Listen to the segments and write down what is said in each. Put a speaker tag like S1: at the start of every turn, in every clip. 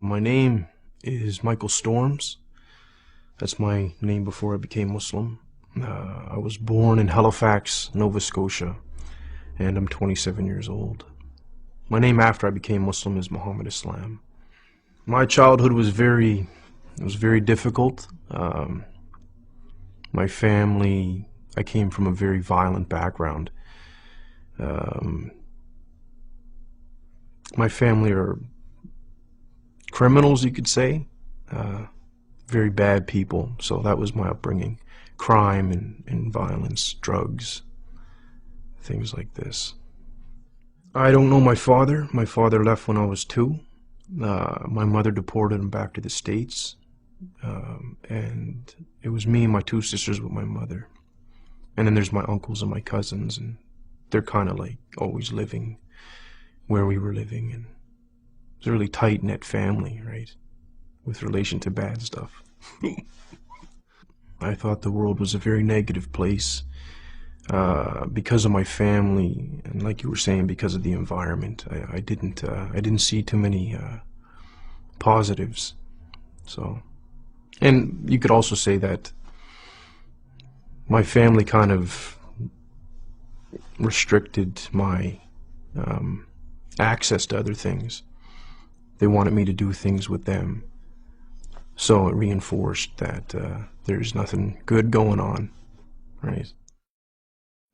S1: My name is Michael Storms. That's my name before I became Muslim. I was born in Halifax, Nova Scotia, and I'm 27 years old. My name after I became Muslim is Muhammad Islam. My childhood was very difficult. My family, I came from a very violent background. My family are criminals, you could say. Very bad people. So that was my upbringing. Crime and violence, drugs, things like this. I don't know my father. My father left when I was 2. My mother deported him back to the States. And it was me and my 2 sisters with my mother. And then there's my uncles and my cousins, and they're kind of like always living where we were living. And it's a really tight-knit family, right? With relation to bad stuff. I thought the world was a very negative place because of my family, and like you were saying, because of the environment. I didn't see too many positives. So, and you could also say that my family kind of restricted my access to other things. They wanted me to do things with them. So it reinforced that there's nothing good going on, right?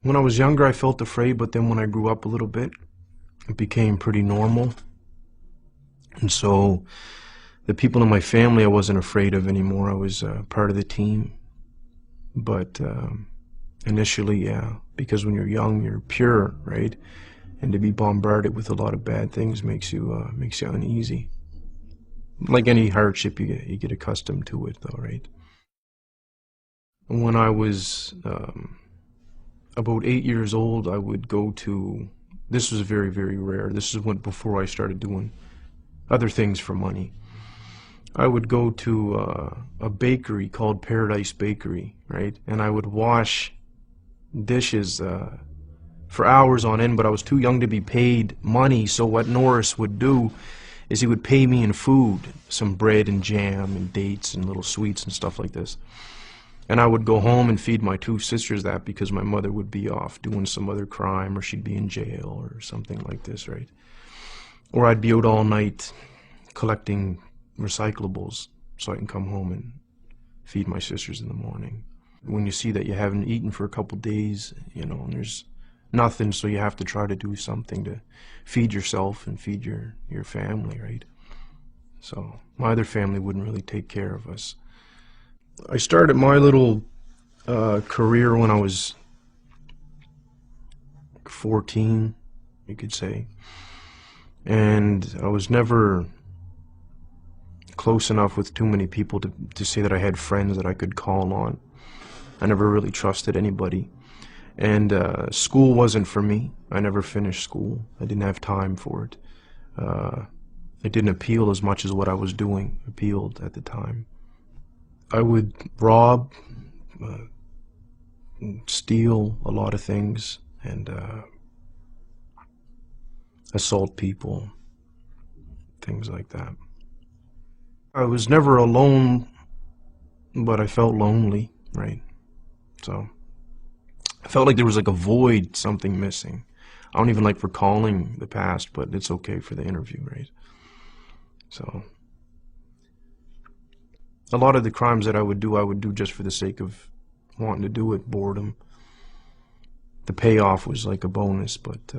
S1: When I was younger, I felt afraid, but then when I grew up a little bit, it became pretty normal. And so the people in my family I wasn't afraid of anymore. I was part of the team. But initially, yeah, because when you're young, you're pure, right? And to be bombarded with a lot of bad things makes you uneasy. Like any hardship, you get accustomed to it, though, right? When I was about 8 years old, I would go to, this was very, very rare. This is before I started doing other things for money. I would go to a bakery called Paradise Bakery, right? And I would wash dishes for hours on end, but I was too young to be paid money, so what Norris would do is he would pay me in food, some bread and jam and dates and little sweets and stuff like this. And I would go home and feed my 2 sisters that because my mother would be off doing some other crime, or she'd be in jail or something like this, right? Or I'd be out all night collecting recyclables so I can come home and feed my sisters in the morning. When you see that you haven't eaten for a couple days, you know, and there's nothing, so you have to try to do something to feed yourself and feed your family, right? So my other family wouldn't really take care of us. I started my little career when I was 14, you could say, and I was never close enough with too many people to say that I had friends that I could call on. I never really trusted anybody. And school wasn't for me. I never finished school. I didn't have time for it. It didn't appeal as much as what I was doing appealed at the time. I would rob, steal a lot of things, and assault people, things like that. I was never alone, but I felt lonely, right? So I felt like there was like a void, something missing. I don't even like recalling the past, but it's okay for the interview, right? So a lot of the crimes that I would do just for the sake of wanting to do it, boredom. The payoff was like a bonus, but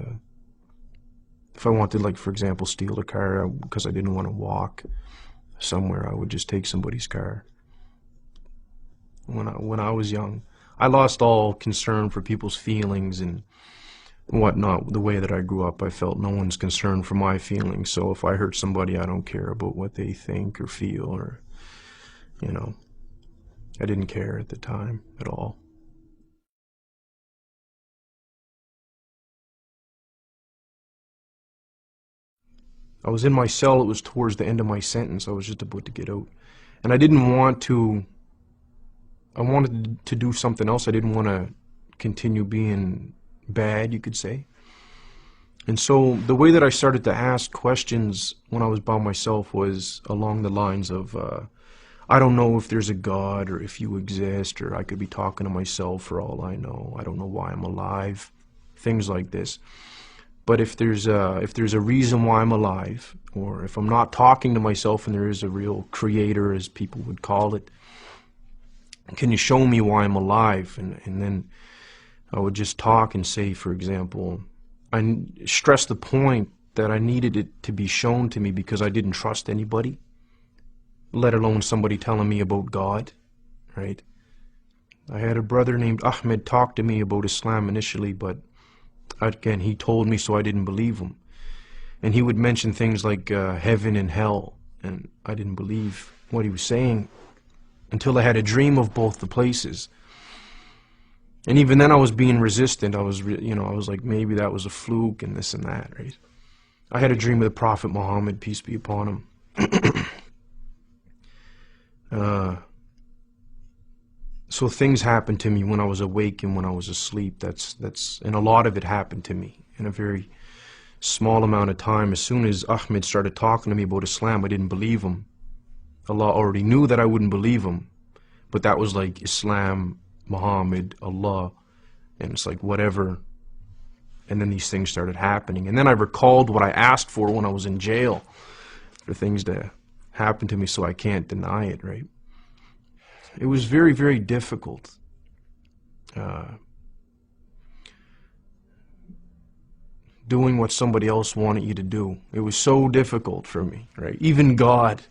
S1: if I wanted, like, for example, steal a car because I didn't want to walk somewhere, I would just take somebody's car. When I was young, I lost all concern for people's feelings and whatnot. The way that I grew up, I felt no one's concerned for my feelings. So if I hurt somebody, I don't care about what they think or feel, or, you know, I didn't care at the time at all. I was in my cell. It was towards the end of my sentence. I was just about to get out. And I didn't want to, I wanted to do something else. I didn't want to continue being bad, you could say. And so the way that I started to ask questions when I was by myself was along the lines of, I don't know if there's a God or if you exist, or I could be talking to myself for all I know. I don't know why I'm alive. Things like this. But if there's a reason why I'm alive, or if I'm not talking to myself and there is a real creator, as people would call it, can you show me why I'm alive? And then I would just talk and say, for example, I stressed the point that I needed it to be shown to me because I didn't trust anybody, let alone somebody telling me about God, right? I had a brother named Ahmed talk to me about Islam initially, but again, he told me so I didn't believe him. And he would mention things like heaven and hell, and I didn't believe what he was saying until I had a dream of both the places. And even then I was being resistant. I was, I was like, maybe that was a fluke and this and that, right? I had a dream of the Prophet Muhammad, peace be upon him. So things happened to me when I was awake and when I was asleep. And a lot of it happened to me in a very small amount of time. As soon as Ahmed started talking to me about Islam, I didn't believe him. Allah already knew that I wouldn't believe him, but that was like Islam, Muhammad, Allah, and it's like whatever. And then these things started happening. And then I recalled what I asked for when I was in jail, for things to happen to me, so I can't deny it, right? It was very, very difficult. Doing what somebody else wanted you to do. It was so difficult for me, right? Even God.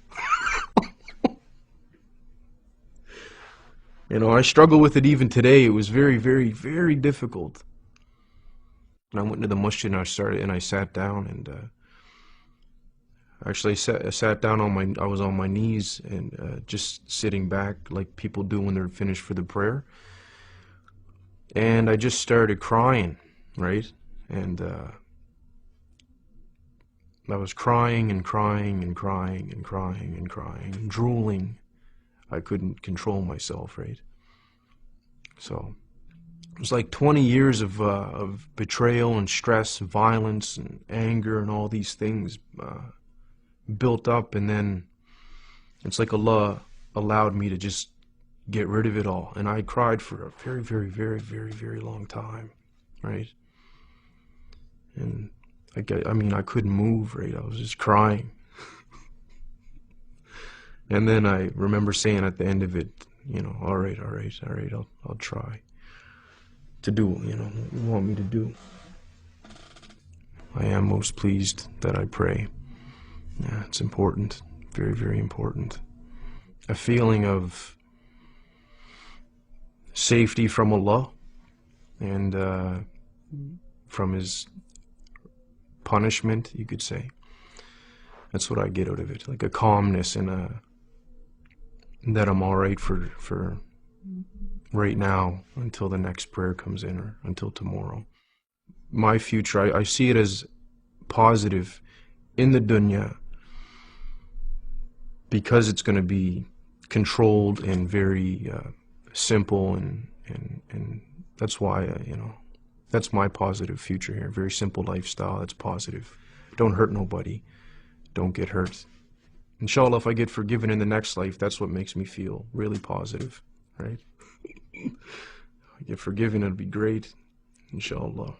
S1: I struggle with it even today. It was very, very, very difficult. And I went to the masjid and I sat down and actually I sat down I was on my knees and just sitting back like people do when they're finished for the prayer. And I just started crying, right? And I was crying and crying and crying and crying and crying and drooling. I couldn't control myself, right? So it was like 20 years of betrayal and stress, and violence and anger and all these things built up, and then it's like Allah allowed me to just get rid of it all. And I cried for a very, very, very, very, very long time, right? And I couldn't move, right? I was just crying. And then I remember saying at the end of it, all right, I'll try to do, what you want me to do. I am most pleased that I pray. Yeah, it's important, very, very important. A feeling of safety from Allah and from His punishment, you could say. That's what I get out of it, like a calmness and that I'm all right for right now until the next prayer comes in or until tomorrow. My future, I see it as positive in the dunya because it's going to be controlled and very simple and that's why, that's my positive future here. Very simple lifestyle, that's positive. Don't hurt nobody. Don't get hurt. Inshallah, if I get forgiven in the next life, that's what makes me feel really positive, right? If I get forgiven, it'll be great, inshallah.